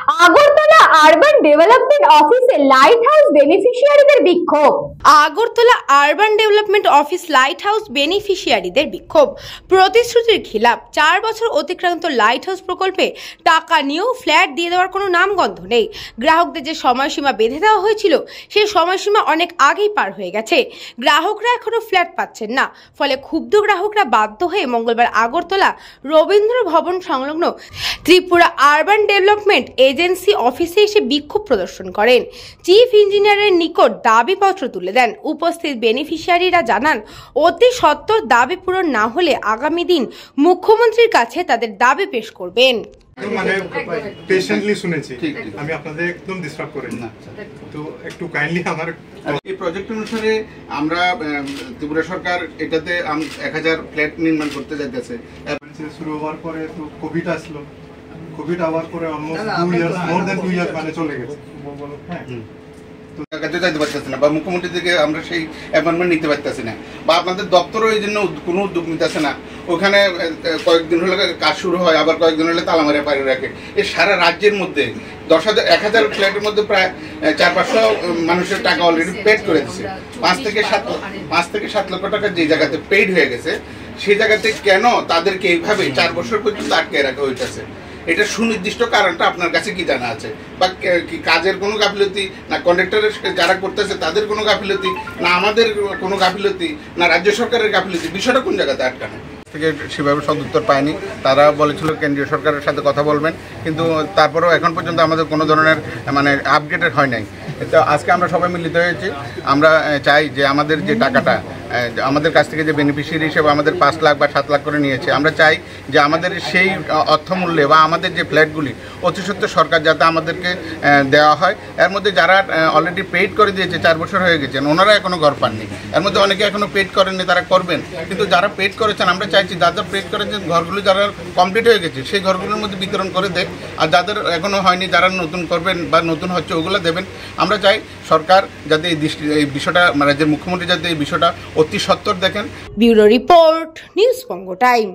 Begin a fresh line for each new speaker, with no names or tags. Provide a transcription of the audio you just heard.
Agartala urban development অফিসে light house বেনিফিশিয়ারিদের বিক্ষোভ।
Agartala urban development office light house বেনিফিশিয়ারিদের বিক্ষোভ। প্রতিশ্রুতির খিলাপ। 4 বছর অতিক্রান্ত লাইট হাউস প্রকল্পে টাকা নিয়েও ফ্ল্যাট দিয়ে দেওয়ার কোনো নামগন্ধ নেই। গ্রাহকদের যে সময়সীমা বেঁধে দেওয়া হয়েছিল সেই সময়সীমা অনেক আগেই পার হয়ে গেছে। গ্রাহকরা এখনো ফ্ল্যাট পাচ্ছেন না। ফলে ক্ষুব্ধ গ্রাহকরা বাধ্য হয়ে মঙ্গলবার আগরতলা রবীন্দ্র ভবন সংলগ্ন ত্রিপুরা আরবান ডেভেলপমেন্ট এজেন্সি অফিসে এসে বিক্ষোভ প্রদর্শন করেন। চিফ ইঞ্জিনিয়ারের নিকট দাবিপত্র তুলে দেন। উপস্থিত বেনিফিশিয়ারিরা জানান, অতি সত্বর দাবি পূরণ না হলে আগামী দিন মুখ্যমন্ত্রীর কাছে তাদের দাবি পেশ করবেন।
মানে পেশেন্টলি শুনেছি, আমি আপনাদের একদম ডিস্টার্ব করি না, তো একটু কাইন্ডলি আমার
এই প্রজেক্ট অনুসারে আমরা ত্রিপুরা সরকার এটাতে 1000 ফ্ল্যাট নির্মাণ করতে যাইতেছে।
শুরু হওয়ার পরে তো কোভিড আসলো, কোভিড আওয়ার পরে almost 2 years, more than 2 years মানে চলে গেছে। হ্যাঁ,
তো কাজে যাইতে পারতেছি না, বা মুখ্যমন্ত্রী থেকে আমরা সেই অ্যাপয়েন্টমেন্ট নিতে পারতেছি না, বা আপনাদের দপ্তরও এই জন্য কোনো উদ্যোগ নিতেছে না। ওখানে কয়েকদিন হলে কাজ শুরু হয়, আবার কয়েকদিন হলে তালা মারে পাড়ি রাখে। এই সারা রাজ্যের মধ্যে 10,000 ফ্ল্যাটের মধ্যে প্রায় 400-500 মানুষের টাকা অলরেডি পেড করে দিচ্ছে। 5 থেকে 7 লক্ষ টাকা যে জায়গাতে পেইড হয়ে গেছে, সেই জায়গাতে কেন তাদেরকে এইভাবে 4 বছর পর্যন্ত আটকে রাখা হইতেছে? এটা সুনির্দিষ্ট কারণটা আপনার কাছে কি জানা আছে? বা কি কাজের কোনো গাফিলতি, না কন্ট্রাক্টরের যারা করতেছে তাদের কোনো গাফিলতি, না আমাদের কোনো গাফিলতি, না রাজ্য সরকারের গাফিলতি? বিষয়টা কোন জায়গাতে আটকানো থেকে সেভাবে সদুত্তর পায়নি। তারা বলেছিল কেন্দ্রীয় সরকারের সাথে কথা বলবেন, কিন্তু তারপরেও এখন পর্যন্ত আমাদের কোনো ধরনের মানে আপডেটেড হয় নাই। তো আজকে আমরা সবাই মিলিত হয়েছি। আমরা চাই যে আমাদের যে টাকাটা আমাদের কাছ থেকে যে বেনিফিশিয়ারি হিসেবে আমাদের 5 লাখ বা 7 লাখ করে নিয়েছে, আমরা চাই যে আমাদের সেই অর্থমূল্যে বা আমাদের যে ফ্ল্যাটগুলি অতি সত্ত্বর সরকার যাতে আমাদেরকে দেওয়া হয়। এর মধ্যে যারা অলরেডি পেইড করে দিয়েছে, 4 বছর হয়ে গেছেন, ওনারা এখনও ঘর পাননি। এর মধ্যে অনেকে এখনও পেইড করেননি, তারা করবেন। কিন্তু যারা পেইড করেছেন, আমরা চাইছি যাদের পেইড করেছেন ঘরগুলো যারা কমপ্লিট হয়ে গেছে সেই ঘরগুলোর মধ্যে বিতরণ করে দেখ, আর যাদের এখনও হয়নি, যারা নতুন করবেন বা নতুন হচ্ছে, ওগুলো দেবেন। আমরা চাই সরকার যাতে এই বিষয়টা, রাজ্যের মুখ্যমন্ত্রী যাতে এই বিষয়টা অতি সত্বর দেখেন।
ব্যুরো রিপোর্ট, নিউজ বঙ্গ টাইম।